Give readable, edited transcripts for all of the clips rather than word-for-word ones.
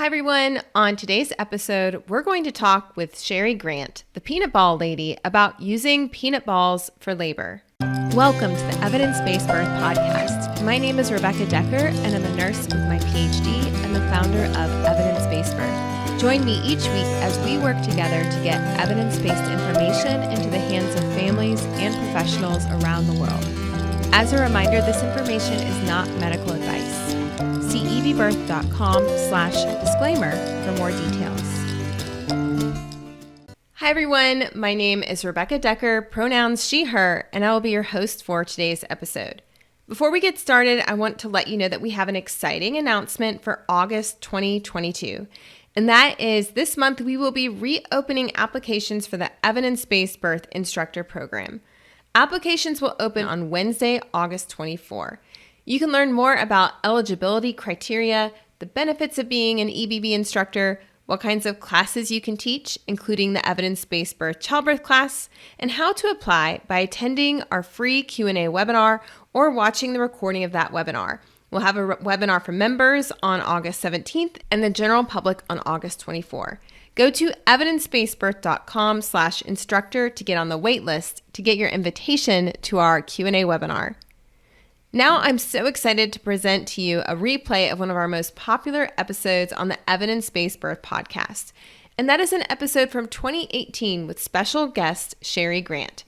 everyone. On today's episode, we're going to talk with Cheri Grant, the peanut ball lady, about using peanut balls for labor. Welcome to the Evidence-Based Birth Podcast. My name is Rebecca Decker, and I'm a nurse with my PhD and the founder of Evidence-Based Birth. Join me each week as we work together to get evidence-based information into the hands of families and professionals around the world. As a reminder, this information is not medical advice. See evbirth.com/disclaimer for more details. Hi everyone, my name is Rebecca Decker, pronouns she, her, and I will be your host for today's episode. Before we get started, I want to let you know that we have an exciting announcement for August 2022. And that is this month we will be reopening applications for the Evidence-Based Birth Instructor Program. Applications will open on Wednesday, August 24. You can learn more about eligibility criteria, the benefits of being an EBB instructor, what kinds of classes you can teach, including the Evidence-Based Birth Childbirth class, and how to apply by attending our free Q&A webinar or watching the recording of that webinar. We'll have a webinar for members on August 17th and the general public on August 24. Go to evidencebasedbirth.com/instructor to get on the wait list to get your invitation to our Q&A webinar. Now I'm so excited to present to you a replay of one of our most popular episodes on the Evidence-Based Birth Podcast. And that is an episode from 2018 with special guest Cheri Grant.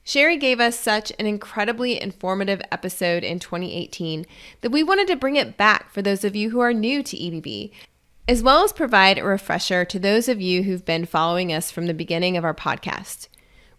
Cheri gave us such an incredibly informative episode in 2018 that we wanted to bring it back for those of you who are new to EBB, as well as provide a refresher to those of you who've been following us from the beginning of our podcast.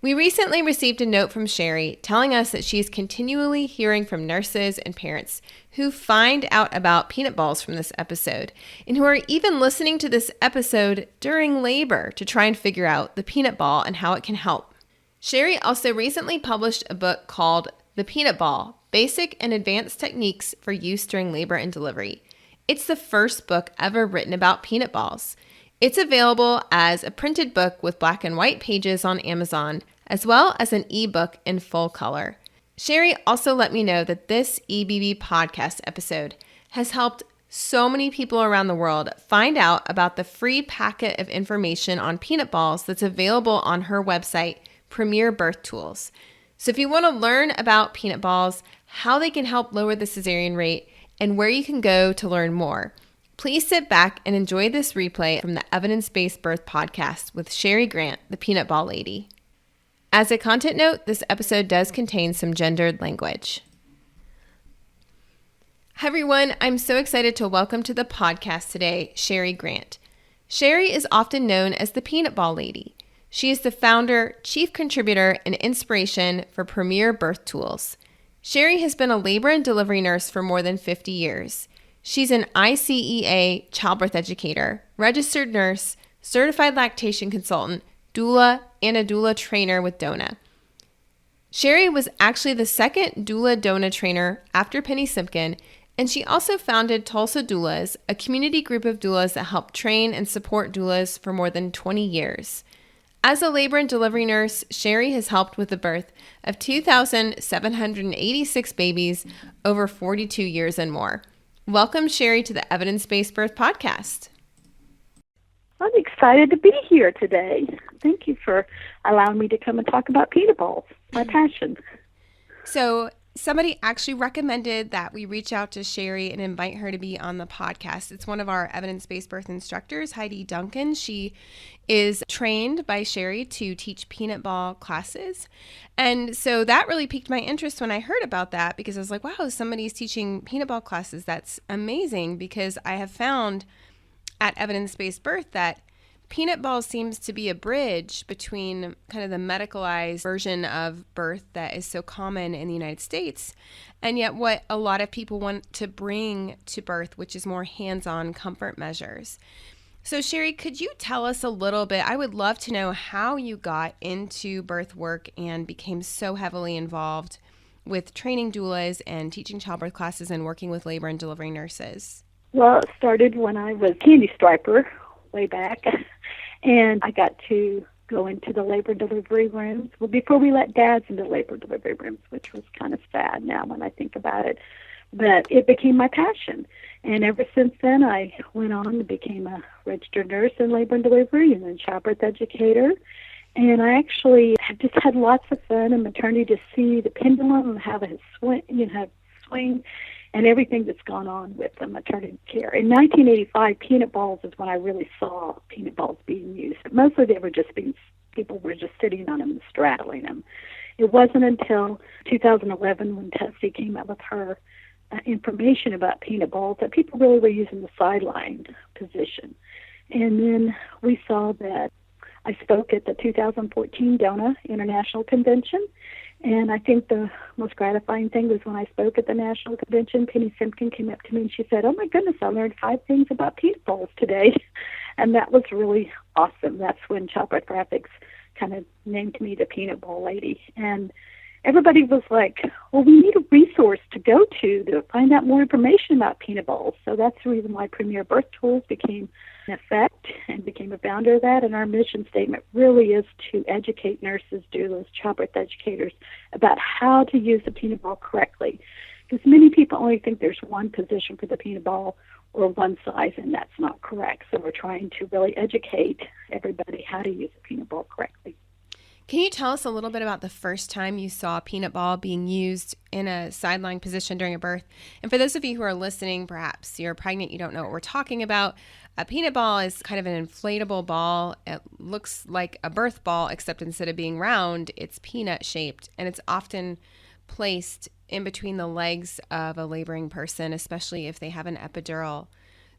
We recently received a note from Cheri telling us that she is continually hearing from nurses and parents who find out about peanut balls from this episode and who are even listening to this episode during labor to try and figure out the peanut ball and how it can help. Cheri also recently published a book called The Peanut Ball: Basic and Advanced Techniques for Use During Labor and Delivery. It's the first book ever written about peanut balls. It's available as a printed book with black and white pages on Amazon, as well as an ebook in full color. Cheri also let me know that this EBB podcast episode has helped so many people around the world find out about the free packet of information on peanut balls that's available on her website, Premier Birth Tools. So if you want to learn about peanut balls, how they can help lower the cesarean rate, and where you can go to learn more, please sit back and enjoy this replay from the Evidence-Based Birth Podcast with Cheri Grant, the peanut ball lady. As a content note, this episode does contain some gendered language. Hi everyone, I'm so excited to welcome to the podcast today, Cheri Grant. Cheri is often known as the peanut ball lady. She is the founder, chief contributor, and inspiration for Premier Birth Tools. Cheri has been a labor and delivery nurse for more than 50 years. She's an ICCE childbirth educator, registered nurse, certified lactation consultant, doula, and a doula trainer with DONA. Cheri was actually the second doula DONA trainer after Penny Simpkin, and she also founded Tulsa Doulas, a community group of doulas that help train and support doulas for more than 20 years. As a labor and delivery nurse, Cheri has helped with the birth of 2,786 babies over 42 years and more. Welcome, Cheri, to the Evidence-Based Birth Podcast. I'm excited to be here today. Thank you for allowing me to come and talk about peanut balls, my passion. So somebody actually recommended that we reach out to Cheri and invite her to be on the podcast. It's one of our evidence-based birth instructors, Heidi Duncan. She is trained by Cheri to teach peanut ball classes. And so that really piqued my interest when I heard about that, because I was like, wow, somebody's teaching peanut ball classes. That's amazing, because I have found at Evidence-Based Birth that peanut ball seems to be a bridge between kind of the medicalized version of birth that is so common in the United States, and yet what a lot of people want to bring to birth, which is more hands-on comfort measures. So Cheri, could you tell us a little bit? I would love to know how you got into birth work and became so heavily involved with training doulas and teaching childbirth classes and working with labor and delivery nurses. Well, it started when I was candy striper way back, and I got to go into the labor delivery rooms. Well, before we let dads into labor delivery rooms, which was kind of sad now when I think about it. but it became my passion. And ever since then, I went on and became a registered nurse in labor and delivery and then childbirth educator. And I actually have just had lots of fun in maternity to see the pendulum and how it swing and everything that's gone on with the maternity care. In 1985, peanut balls is when I really saw peanut balls being used. Mostly they were just people were just sitting on them and straddling them. It wasn't until 2011 when Tessie came out with her information about peanut balls that people really were using the sideline position. And then we saw that I spoke at the 2014 DONA International Convention, and I think the most gratifying thing was when I spoke at the National Convention, Penny Simpkin came up to me and she said, "Oh my goodness, I learned 5 things about peanut balls today." And that was really awesome. That's when Childbirth Graphics kind of named me the Peanut Ball Lady. And everybody was like, well, we need a resource to go to find out more information about peanut balls. So that's the reason why Premier Birth Tools became in effect and became a founder of that. And our mission statement really is to educate nurses, doulas, childbirth educators about how to use the peanut ball correctly. Because many people only think there's one position for the peanut ball or one size, and that's not correct. So we're trying to really educate everybody how to use the peanut ball correctly. Can you tell us a little bit about the first time you saw a peanut ball being used in a sideline position during a birth? And for those of you who are listening, perhaps you're pregnant, you don't know what we're talking about. A peanut ball is kind of an inflatable ball. It looks like a birth ball, except instead of being round, it's peanut shaped. And it's often placed in between the legs of a laboring person, especially if they have an epidural.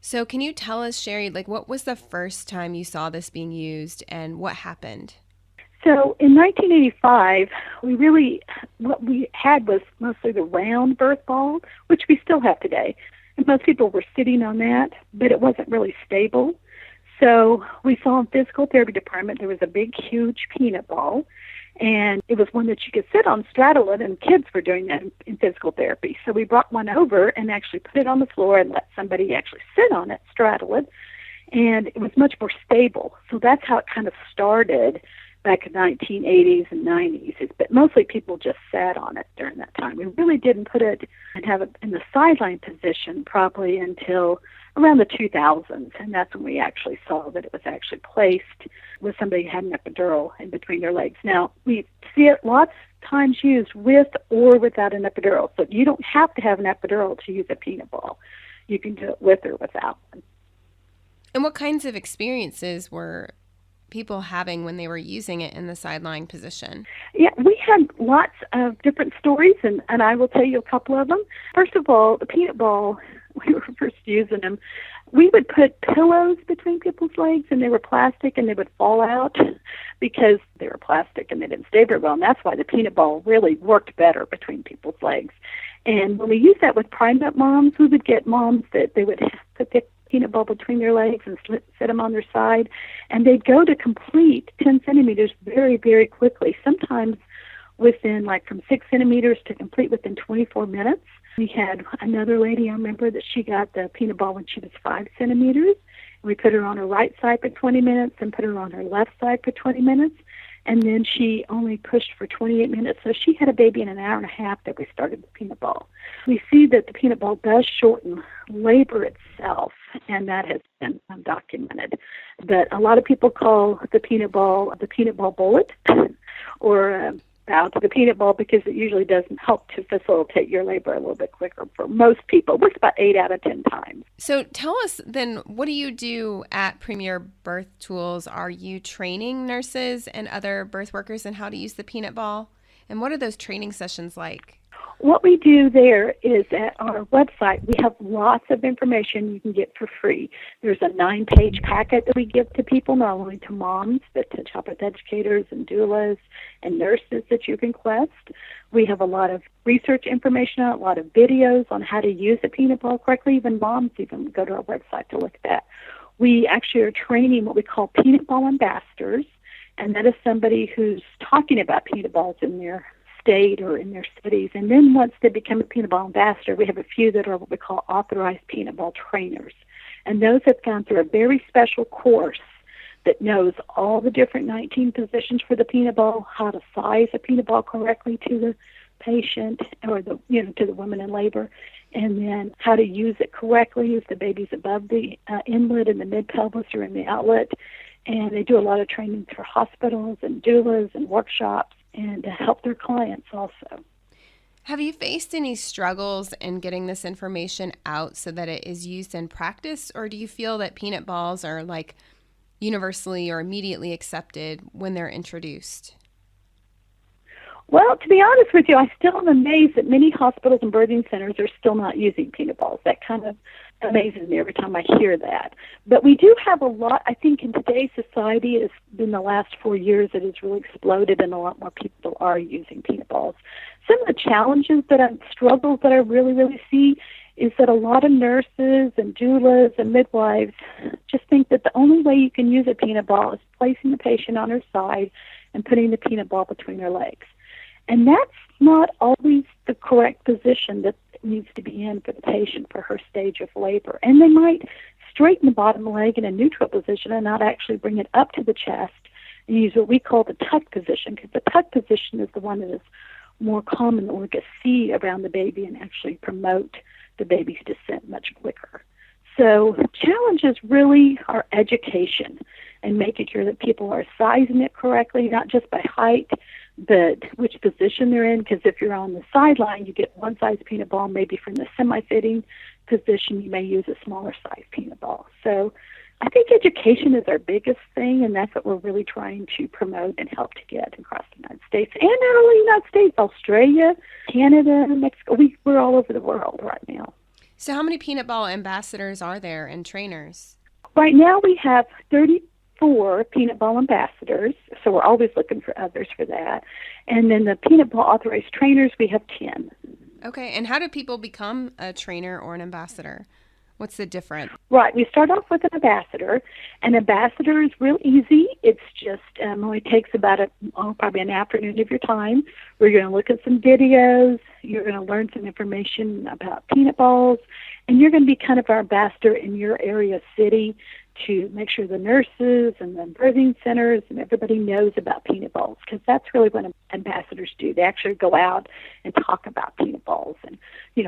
So can you tell us, Cheri, what was the first time you saw this being used and what happened? So in 1985, what we had was mostly the round birth ball, which we still have today. And most people were sitting on that, but it wasn't really stable. So we saw in physical therapy department, there was a big, huge peanut ball, and it was one that you could sit on, straddle it, and kids were doing that in physical therapy. So we brought one over and actually put it on the floor and let somebody actually sit on it, straddle it, and it was much more stable. So that's how it kind of started back in the 1980s and 90s. But mostly people just sat on it during that time. We really didn't put it and have it in the sideline position probably until around the 2000s, and that's when we actually saw that it was actually placed with somebody who had an epidural in between their legs. Now, we see it lots of times used with or without an epidural, so you don't have to have an epidural to use a peanut ball. You can do it with or without one. And what kinds of experiences were people having when they were using it in the sideline position? Yeah, we had lots of different stories, and I will tell you a couple of them. First of all, the peanut ball, we were first using them. We would put pillows between people's legs, and they were plastic, and they would fall out because they were plastic and they didn't stay very well, and that's why the peanut ball really worked better between people's legs. And when we used that with pregnant moms, we would get moms that they would put the peanut ball between their legs and sit them on their side, and they'd go to complete 10 centimeters very, very quickly, sometimes within from 6 centimeters to complete within 24 minutes. We had another lady, I remember, that she got the peanut ball when she was 5 centimeters. We put her on her right side for 20 minutes and put her on her left side for 20 minutes. And then she only pushed for 28 minutes. So she had a baby in an hour and a half that we started the peanut ball. We see that the peanut ball does shorten labor itself, and that has been documented. But a lot of people call the peanut ball bullet or bow to the peanut ball because it usually doesn't help to facilitate your labor a little bit quicker for most people. It works about 8 out of 10 times. So tell us then, what do you do at Premier Birth Tools? Are you training nurses and other birth workers in how to use the peanut ball? And what are those training sessions like? What we do there is at our website, we have lots of information you can get for free. There's a 9-page packet that we give to people, not only to moms, but to childbirth educators and doulas and nurses that you can request. We have a lot of research information, a lot of videos on how to use a peanut ball correctly. Even moms even go to our website to look at that. We actually are training what we call peanut ball ambassadors, and that is somebody who's talking about peanut balls in their state or in their cities. And then once they become a peanut ball ambassador, we have a few that are what we call authorized peanut ball trainers. And those have gone through a very special course that knows all the different 19 positions for the peanut ball, how to size a peanut ball correctly to patient or to the woman in labor, and then how to use it correctly if the baby's above the inlet in the mid-pelvis or in the outlet. And they do a lot of training for hospitals and doulas and workshops and to help their clients also. Have you faced any struggles in getting this information out so that it is used in practice, or do you feel that peanut balls are like universally or immediately accepted when they're introduced? Well, to be honest with you, I still am amazed that many hospitals and birthing centers are still not using peanut balls. That kind of amazes me every time I hear that. But we do have a lot, I think in today's society, it's been the last 4 years it has really exploded and a lot more people are using peanut balls. Some of the struggles that I really see is that a lot of nurses and doulas and midwives just think that the only way you can use a peanut ball is placing the patient on her side and putting the peanut ball between her legs. And that's not always the correct position that it needs to be in for the patient for her stage of labor. And they might straighten the bottom leg in a neutral position and not actually bring it up to the chest and use what we call the tuck position, because the tuck position is the one that is more common that we can see around the baby and actually promote the baby's descent much quicker. So challenges really are education and making sure that people are sizing it correctly, not just by height, but which position they're in, because if you're on the sideline, you get one size peanut ball. Maybe from the semi-fitting position, you may use a smaller size peanut ball. So I think education is our biggest thing, and that's what we're really trying to promote and help to get across the United States. And not only the United States, Australia, Canada, Mexico. We're all over the world right now. So how many peanut ball ambassadors are there and trainers? Right now we have 34 peanut ball ambassadors, so we're always looking for others for that. And then the peanut ball authorized trainers, we have 10. Okay, and how do people become a trainer or an ambassador? What's the difference? Right, we start off with an ambassador. An ambassador is real easy. It's just only takes about probably an afternoon of your time. We're going to look at some videos. You're going to learn some information about peanut balls, and you're going to be kind of our ambassador in your area city to make sure the nurses and the birthing centers and everybody knows about peanut balls, because that's really what ambassadors do. They actually go out and talk about peanut balls and,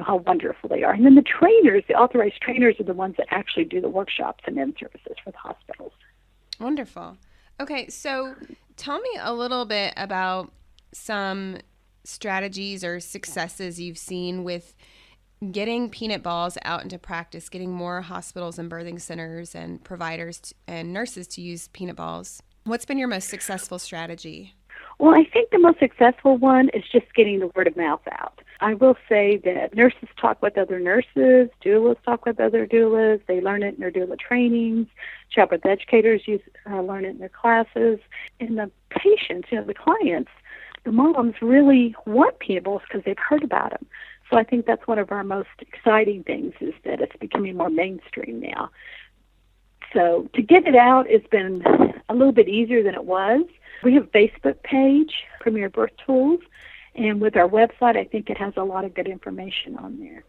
how wonderful they are. And then the trainers, the authorized trainers, are the ones that actually do the workshops and in-services for the hospitals. Wonderful. Okay, so tell me a little bit about some strategies or successes you've seen with getting peanut balls out into practice, getting more hospitals and birthing centers and providers and nurses to use peanut balls. What's been your most successful strategy? Well, I think the most successful one is just getting the word of mouth out. I will say that nurses talk with other nurses, doulas talk with other doulas. They learn it in their doula trainings. Childbirth educators learn it in their classes. And the patients, the clients, the moms really want peanut balls because they've heard about them. So I think that's one of our most exciting things, is that it's becoming more mainstream now. So to get it out has been a little bit easier than it was. We have a Facebook page, Premier Birth Tools, and with our website, I think it has a lot of good information on there.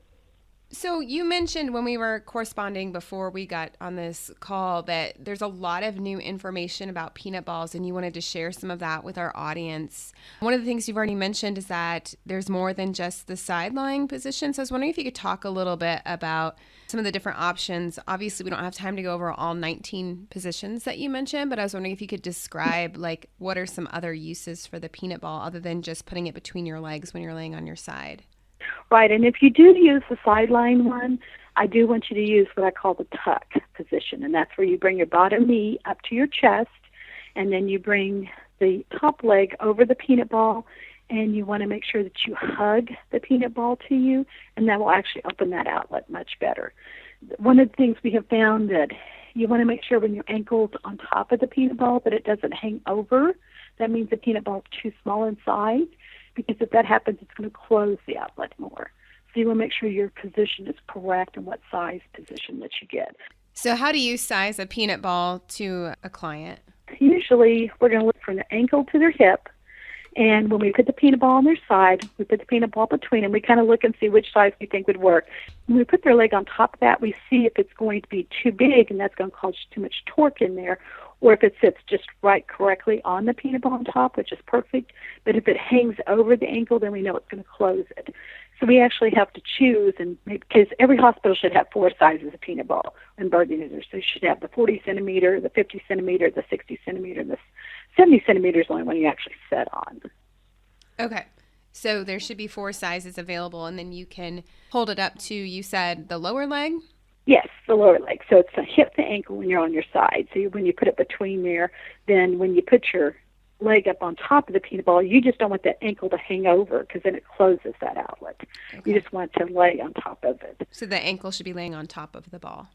So you mentioned when we were corresponding before we got on this call that there's a lot of new information about peanut balls, and you wanted to share some of that with our audience. One of the things you've already mentioned is that there's more than just the sideline position. So I was wondering if you could talk a little bit about some of the different options. Obviously, we don't have time to go over all 19 positions that you mentioned, but I was wondering if you could describe what are some other uses for the peanut ball other than just putting it between your legs when you're laying on your side. Right, and if you do use the sideline one, I do want you to use what I call the tuck position, and that's where you bring your bottom knee up to your chest, and then you bring the top leg over the peanut ball, and you want to make sure that you hug the peanut ball to you, and that will actually open that outlet much better. One of the things we have found that you want to make sure when your ankle's on top of the peanut ball that it doesn't hang over. That means the peanut ball is too small in size, because if that happens, it's going to close the outlet more. So you want to make sure your position is correct and what size position that you get. So how do you size a peanut ball to a client? Usually, we're going to look from the ankle to their hip. And when we put the peanut ball on their side, we put the peanut ball between them. We kind of look and see which size we think would work. When we put their leg on top of that, we see if it's going to be too big, and that's going to cause too much torque in there, or if it sits just right correctly on the peanut ball on top, which is perfect. But if it hangs over the ankle, then we know it's going to close it. So we actually have to choose, and because every hospital should have 4 sizes of peanut ball and birthing scissors. So you should have the 40 centimeter, the 50 centimeter, the 60 centimeter, and the 70 centimeter is the only one you actually set on. Okay. So there should be 4 sizes available, and then you can hold it up to, you said, the lower leg? Yes, the lower leg. So it's the hip to ankle when you're on your side. So when you put it between there, then when you put your leg up on top of the peanut ball, you just don't want that ankle to hang over because then it closes that outlet. Okay. You just want it to lay on top of it. So the ankle should be laying on top of the ball.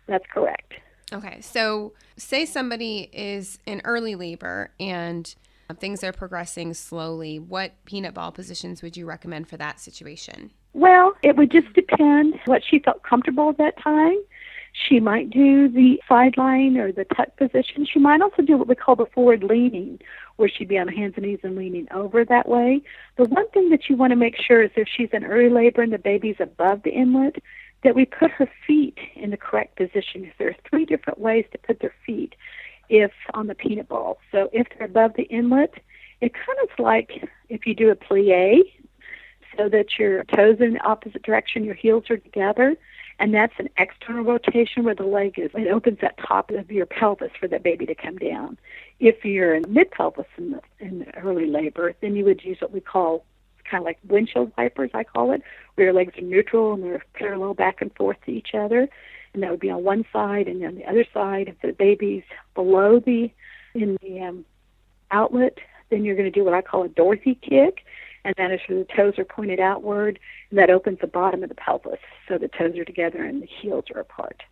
That's correct. Okay. So say somebody is in early labor and things are progressing slowly. What peanut ball positions would you recommend for that situation? Well, it would just depend what she felt comfortable at that time. She might do the sideline or the tuck position. She might also do what we call the forward leaning, where she'd be on her hands and knees and leaning over that way. The one thing that you want to make sure is if she's in early labor and the baby's above the inlet, that we put her feet in the correct position. Because there are 3 different ways to put their feet if on the peanut ball. So if they're above the inlet, it kind of like if you do a plie, so that your toes are in the opposite direction, your heels are together, and that's an external rotation where the leg is, it opens that top of your pelvis for the baby to come down. If you're in mid-pelvis in the early labor, then you would use what we call kind of like windshield wipers, I call it, where your legs are neutral and they're parallel back and forth to each other, and that would be on one side, and on the other side, if the baby's below the outlet, then you're going to do what I call a Dorothy Kick, and that is where the toes are pointed outward, and that opens the bottom of the pelvis, so the toes are together and the heels are apart,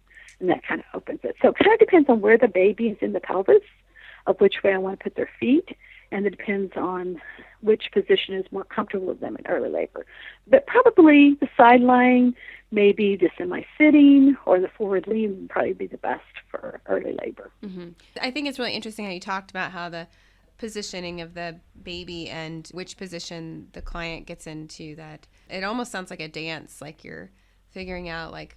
and that kind of opens it. So it kind of depends on where the baby is in the pelvis, of which way I want to put their feet, and it depends on which position is more comfortable with them in early labor. But probably the sideline, maybe the semi-sitting, or the forward lean would probably be the best for early labor. Mm-hmm. I think it's really interesting how you talked about how the positioning of the baby and which position the client gets into, that it almost sounds like a dance, like you're figuring out like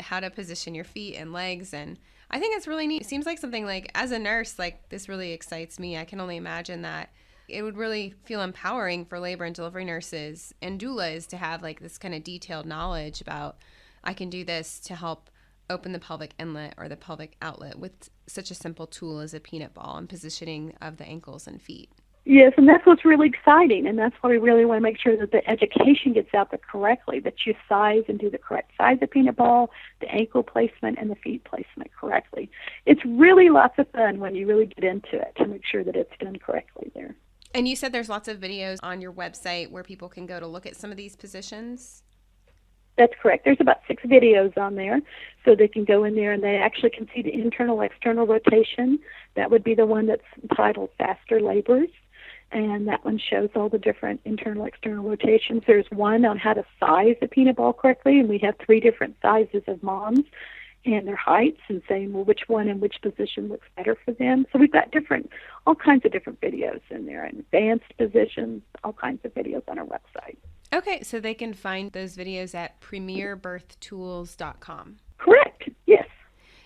how to position your feet and legs. And I think it's really neat. It seems like something like, as a nurse, like this really excites me. I can only imagine that it would really feel empowering for labor and delivery nurses and doulas to have like this kind of detailed knowledge about, I can do this to help open the pelvic inlet or the pelvic outlet with such a simple tool as a peanut ball and positioning of the ankles and feet. Yes, and that's what's really exciting, and that's why we really want to make sure that the education gets out there correctly, that you size and do the correct size of peanut ball, the ankle placement, and the feet placement correctly. It's really lots of fun when you really get into it to make sure that it's done correctly there. And you said there's lots of videos on your website where people can go to look at some of these positions? That's correct. There's about 6 videos on there, so they can go in there and they actually can see the internal, external rotation. That would be the one that's entitled Faster Labors, and that one shows all the different internal, external rotations. There's one on how to size the peanut ball correctly, and we have 3 different sizes of moms and their heights and saying, well, which one and which position looks better for them. So we've got all kinds of different videos in there, and advanced positions, all kinds of videos on our website. Okay, so they can find those videos at premierbirthtools.com. Correct, yes.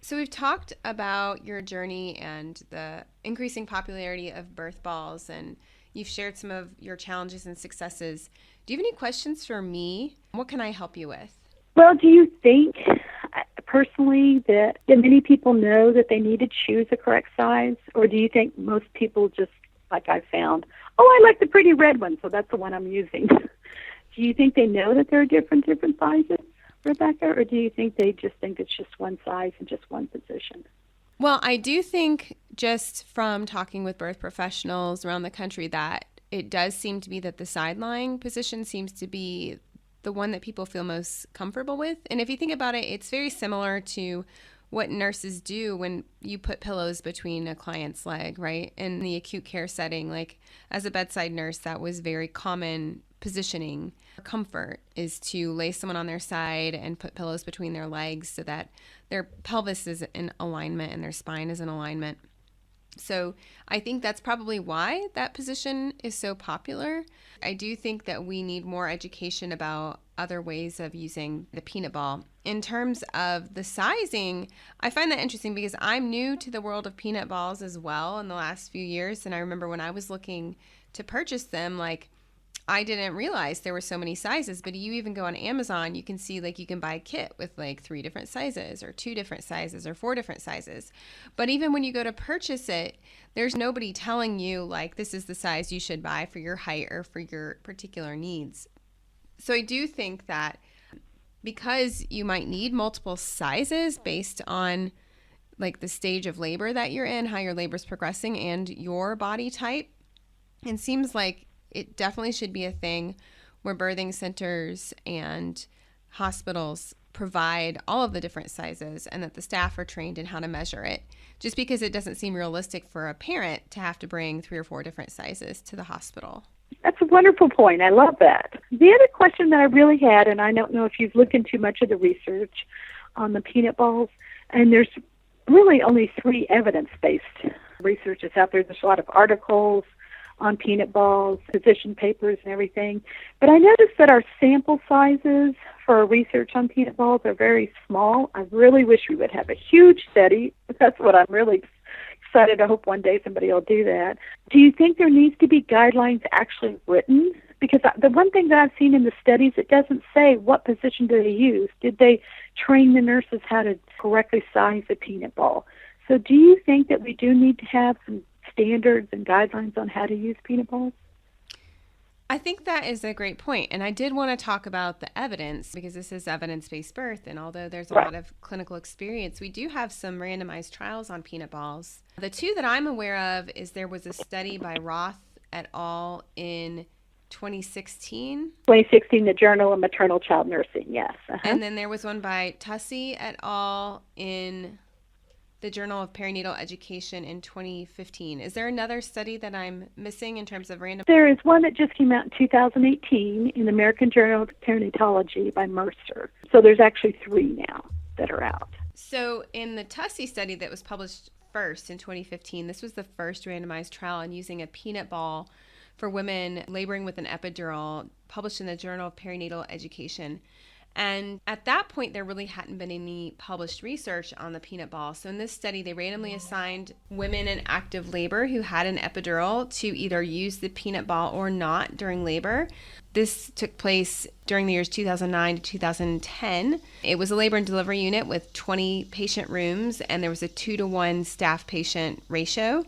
So we've talked about your journey and the increasing popularity of birth balls, and you've shared some of your challenges and successes. Do you have any questions for me? What can I help you with? Well, do you think, personally, that many people know that they need to choose the correct size, or do you think most people just, like I found, I like the pretty red one, so that's the one I'm using? Do you think they know that there are different sizes, Rebecca, or do you think they just think it's just one size and just one position? Well, I do think, just from talking with birth professionals around the country, that it does seem to be that the sideline position seems to be the one that people feel most comfortable with. And if you think about it, it's very similar to what nurses do when you put pillows between a client's leg, right? In the acute care setting, like as a bedside nurse, that was very common positioning. Comfort is to lay someone on their side and put pillows between their legs so that their pelvis is in alignment and their spine is in alignment. So I think that's probably why that position is so popular. I do think that we need more education about other ways of using the peanut ball. In terms of the sizing, I find that interesting because I'm new to the world of peanut balls as well in the last few years. And I remember when I was looking to purchase them, like, I didn't realize there were so many sizes, but you even go on Amazon, you can see like you can buy a kit with like 3 different sizes or 2 different sizes or 4 different sizes. But even when you go to purchase it, there's nobody telling you like this is the size you should buy for your height or for your particular needs. So I do think that because you might need multiple sizes based on like the stage of labor that you're in, how your labor is progressing, and your body type, it seems like it definitely should be a thing where birthing centers and hospitals provide all of the different sizes and that the staff are trained in how to measure it, just because it doesn't seem realistic for a parent to have to bring 3 or 4 different sizes to the hospital. That's a wonderful point. I love that. The other question that I really had, and I don't know if you've looked into much of the research on the peanut balls, and there's really only 3 evidence-based research that's out there. There's a lot of articles on peanut balls, physician papers and everything. But I noticed that our sample sizes for our research on peanut balls are very small. I really wish we would have a huge study. That's what I'm really excited. I hope one day somebody will do that. Do you think there needs to be guidelines actually written? Because the one thing that I've seen in the studies, it doesn't say what position do they use. Did they train the nurses how to correctly size a peanut ball? So do you think that we do need to have some standards and guidelines on how to use peanut balls? I think that is a great point. And I did want to talk about the evidence because this is evidence-based birth. And although there's a lot of clinical experience, we do have some randomized trials on peanut balls. The 2 that I'm aware of is there was a study by Roth et al. In 2016. 2016, the Journal of Maternal Child Nursing, yes. And then there was one by Tulsa et al. In the Journal of Perinatal Education in 2015. Is there another study that I'm missing in terms of random? There is one that just came out in 2018 in the American Journal of Perinatology by Mercer. So there's actually 3 now that are out. So in the Tulsa study that was published first in 2015, this was the first randomized trial on using a peanut ball for women laboring with an epidural, published in the Journal of Perinatal Education. And at that point, there really hadn't been any published research on the peanut ball. So in this study, they randomly assigned women in active labor who had an epidural to either use the peanut ball or not during labor. This took place during the years 2009 to 2010. It was a labor and delivery unit with 20 patient rooms, and there was a 2-to-1 staff-patient ratio.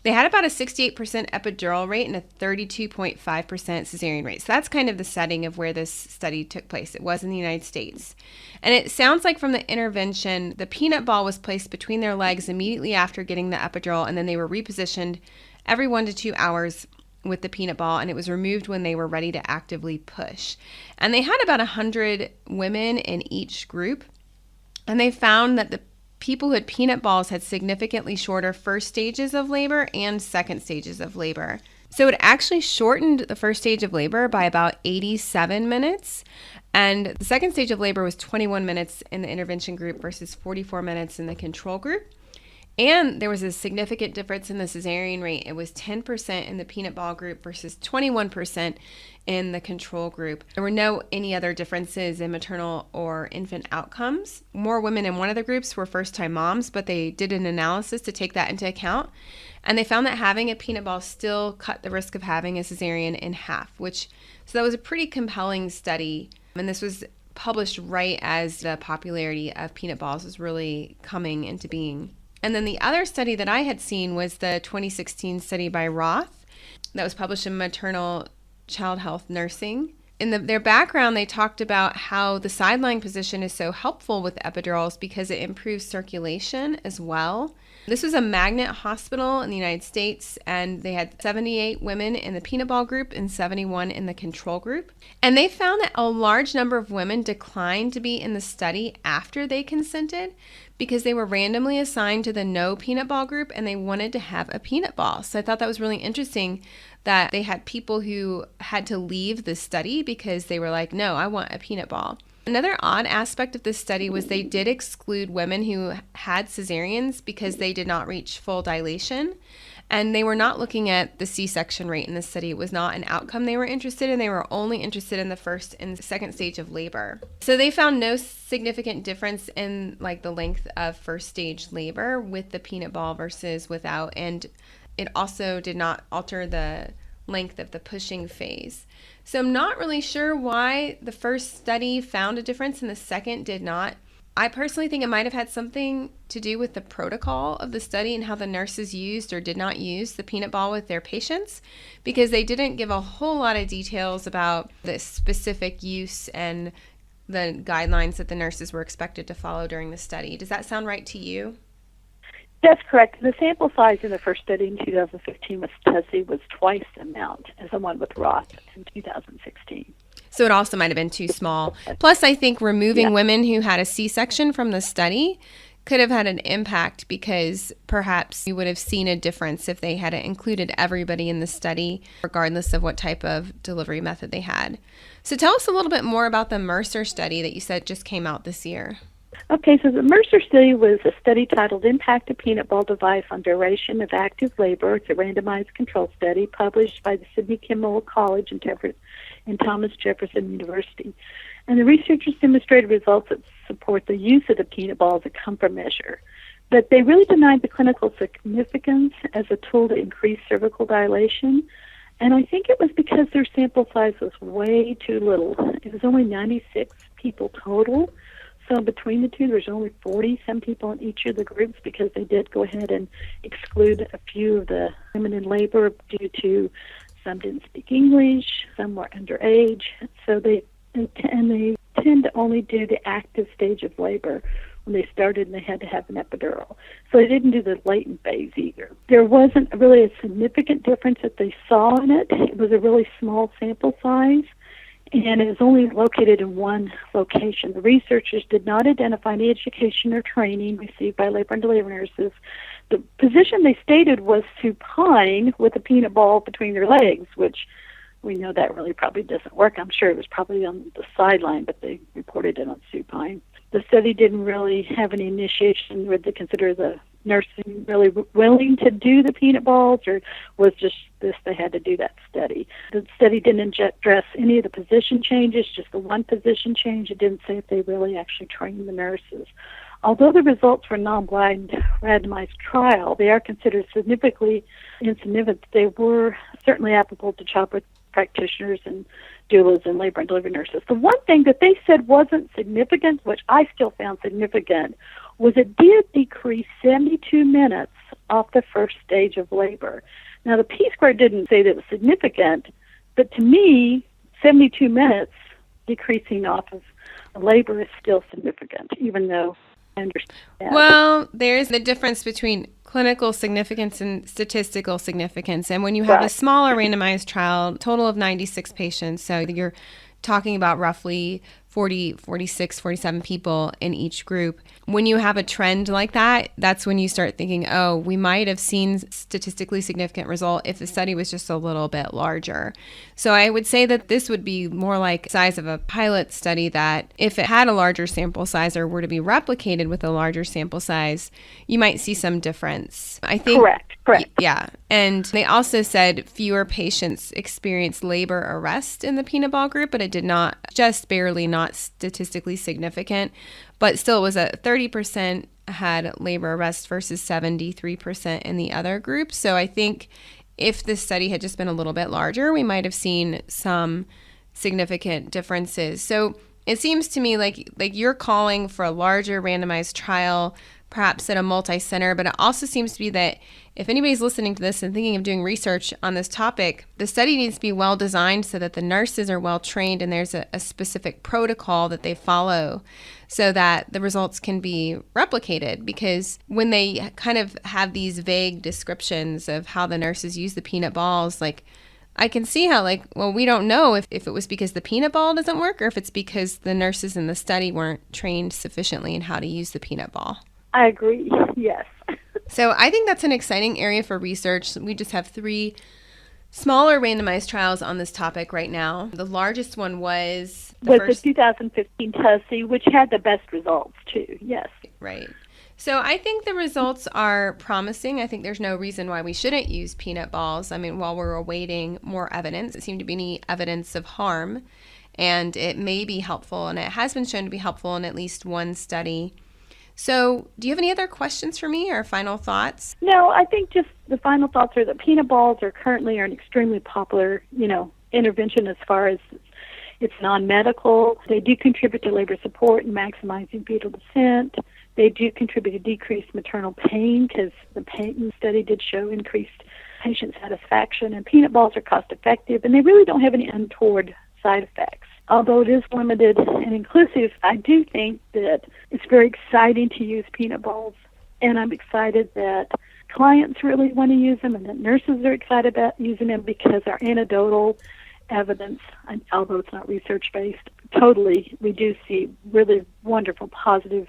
They had about a 68% epidural rate and a 32.5% cesarean rate. So that's kind of the setting of where this study took place. It was in the United States. And it sounds like from the intervention, the peanut ball was placed between their legs immediately after getting the epidural, and then they were repositioned every 1 to 2 hours with the peanut ball, and it was removed when they were ready to actively push. And they had about 100 women in each group, and they found that the people who had peanut balls had significantly shorter first stages of labor and second stages of labor. So it actually shortened the first stage of labor by about 87 minutes. And the second stage of labor was 21 minutes in the intervention group versus 44 minutes in the control group. And there was a significant difference in the cesarean rate. It was 10% in the peanut ball group versus 21% in the control group. There were any other differences in maternal or infant outcomes. More women in one of the groups were first-time moms, but they did an analysis to take that into account. And they found that having a peanut ball still cut the risk of having a cesarean in half, so that was a pretty compelling study. And this was published right as the popularity of peanut balls was really coming into being. And then the other study that I had seen was the 2016 study by Roth that was published in Maternal Child Health Nursing. In their background, they talked about how the sideline position is so helpful with epidurals because it improves circulation as well. This was a magnet hospital in the United States, and they had 78 women in the peanut ball group and 71 in the control group. And they found that a large number of women declined to be in the study after they consented because they were randomly assigned to the no peanut ball group and they wanted to have a peanut ball. So I thought that was really interesting that they had people who had to leave the study because they were like, no, I want a peanut ball. Another odd aspect of this study was they did exclude women who had cesareans because they did not reach full dilation. And they were not looking at the C-section rate in this study. It was not an outcome they were interested in. They were only interested in the first and second stage of labor. So they found no significant difference in like the length of first stage labor with the peanut ball versus without. And it also did not alter the length of the pushing phase. So I'm not really sure why the first study found a difference and the second did not. I personally think it might have had something to do with the protocol of the study and how the nurses used or did not use the peanut ball with their patients, because they didn't give a whole lot of details about the specific use and the guidelines that the nurses were expected to follow during the study. Does that sound right to you? That's correct. The sample size in the first study in 2015 with Tessie was twice the amount as the one with Roth in 2016. So it also might have been too small. Plus, I think removing women who had a C-section from the study could have had an impact, because perhaps you would have seen a difference if they had included everybody in the study, regardless of what type of delivery method they had. So tell us a little bit more about the Mercer study that you said just came out this year. Okay, so the Mercer study was a study titled Impact of Peanut Ball Device on Duration of Active Labor. It's a randomized control study published by the Sidney Kimmel College and Thomas Jefferson University. And the researchers demonstrated results that support the use of the peanut ball as a comfort measure. But they really denied the clinical significance as a tool to increase cervical dilation. And I think it was because their sample size was way too little. It was only 96 people total. So between the two, there's only 40-some people in each of the groups, because they did go ahead and exclude a few of the women in labor due to some didn't speak English, some were underage. So they tend to only do the active stage of labor when they started, and they had to have an epidural. So they didn't do the latent phase either. There wasn't really a significant difference that they saw in it. It was a really small sample size, and it was only located in one location. The researchers did not identify any education or training received by labor and delivery nurses. The position they stated was supine with a peanut ball between their legs, which we know that really probably doesn't work. I'm sure it was probably on the sideline, but they reported it on supine. The study didn't really have any initiation. Would they consider the nursing really willing to do the peanut balls, or was just this they had to do that study? The study didn't address any of the position changes, just the one position change. It didn't say if they really actually trained the nurses. Although the results were non-blind randomized trial, they are considered significantly insignificant. They were certainly applicable to childbirth practitioners and doulas and labor and delivery nurses. The one thing that they said wasn't significant, which I still found significant, was it did decrease 72 minutes off the first stage of labor. Now, the P-square didn't say that it was significant, but to me, 72 minutes decreasing off of labor is still significant, even though I understand that. Well, there's the difference between clinical significance and statistical significance. And when you have a smaller randomized trial, total of 96 patients, so you're talking about roughly 40, 46, 47 people in each group. When you have a trend like that, that's when you start thinking, oh, we might have seen statistically significant result if the study was just a little bit larger. So I would say that this would be more like the size of a pilot study, that if it had a larger sample size or were to be replicated with a larger sample size, you might see some difference. I think Correct. Yeah. And they also said fewer patients experienced labor arrest in the peanut ball group, but it did not, just barely, not statistically significant, but still it was a 30% had labor arrest versus 73% in the other group. So I think if this study had just been a little bit larger, we might have seen some significant differences. So it seems to me like you're calling for a larger randomized trial, perhaps at a multi-center, but it also seems to be that if anybody's listening to this and thinking of doing research on this topic, the study needs to be well designed so that the nurses are well trained and there's a specific protocol that they follow so that the results can be replicated. Because when they kind of have these vague descriptions of how the nurses use the peanut balls, like I can see how, like, well, we don't know if it was because the peanut ball doesn't work or if it's because the nurses in the study weren't trained sufficiently in how to use the peanut ball. I agree, yes. So I think that's an exciting area for research. We just have 3 smaller randomized trials on this topic right now. The largest one was the 2015 TUSSE, which had the best results too. Yes. Right. So I think the results are promising. I think there's no reason why we shouldn't use peanut balls. I mean, while we're awaiting more evidence, it seemed to be any evidence of harm, and it may be helpful, and it has been shown to be helpful in at least one study. So do you have any other questions for me or final thoughts? No, I think just the final thoughts are that peanut balls are currently an extremely popular, intervention as far as it's non-medical. They do contribute to labor support and maximizing fetal descent. They do contribute to decreased maternal pain because the pain study did show increased patient satisfaction. And peanut balls are cost-effective, and they really don't have any untoward side effects. Although it is limited and inclusive, I do think that it's very exciting to use peanut balls, and I'm excited that clients really want to use them and that nurses are excited about using them because our anecdotal evidence, although it's not research-based, totally, we do see really wonderful positive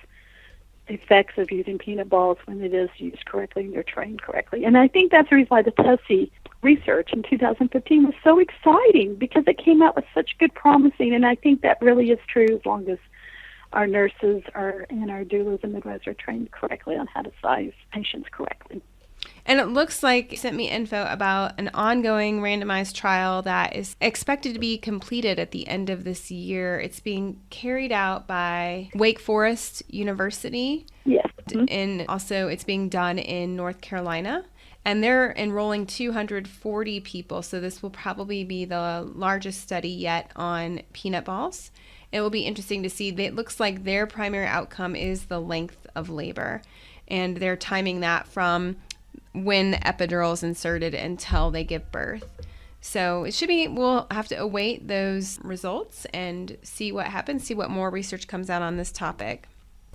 effects of using peanut balls when it is used correctly and they're trained correctly. And I think that's the reason why the TUSSE research in 2015 was so exciting, because it came out with such good promising, and I think that really is true as long as our nurses and our doulas and midwives are trained correctly on how to size patients correctly. And it looks like you sent me info about an ongoing randomized trial that is expected to be completed at the end of this year. It's being carried out by Wake Forest University. Yes. And also it's being done in North Carolina. And they're enrolling 240 people. So this will probably be the largest study yet on peanut balls. It will be interesting to see. It looks like their primary outcome is the length of labor. And they're timing that from when the epidural is inserted until they give birth. So it should be, we'll have to await those results and see what happens, see what more research comes out on this topic.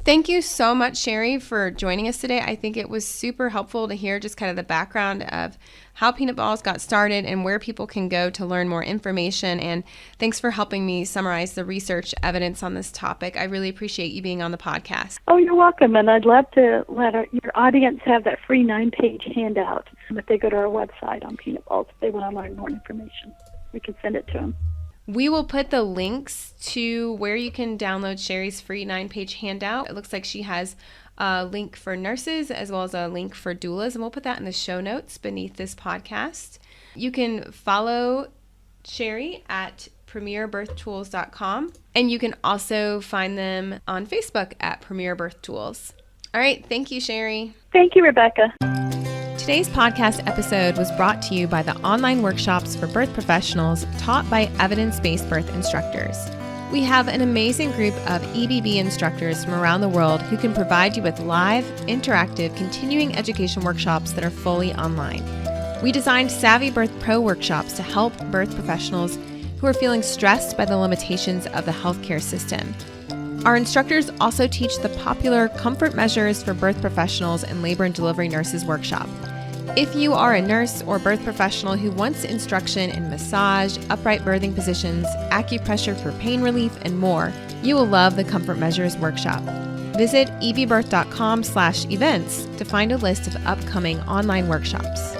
Thank you so much, Cheri, for joining us today. I think it was super helpful to hear just kind of the background of how peanut balls got started and where people can go to learn more information. And thanks for helping me summarize the research evidence on this topic. I really appreciate you being on the podcast. Oh, you're welcome. And I'd love to let your audience have that free 9-page handout if they go to our website on peanut balls. If they want to learn more information, we can send it to them. We will put the links to where you can download Cheri's free 9-page handout. It looks like she has a link for nurses as well as a link for doulas, and we'll put that in the show notes beneath this podcast. You can follow Cheri at premierbirthtools.com, and you can also find them on Facebook at Premier Birth Tools. All right, thank you, Cheri. Thank you, Rebecca. Today's podcast episode was brought to you by the online workshops for birth professionals taught by evidence-based birth instructors. We have an amazing group of EBB instructors from around the world who can provide you with live, interactive, continuing education workshops that are fully online. We designed Savvy Birth Pro workshops to help birth professionals who are feeling stressed by the limitations of the healthcare system. Our instructors also teach the popular Comfort Measures for Birth Professionals and Labor and Delivery Nurses workshop. If you are a nurse or birth professional who wants instruction in massage, upright birthing positions, acupressure for pain relief, and more, you will love the Comfort Measures workshop. Visit ebbirth.com/events to find a list of upcoming online workshops.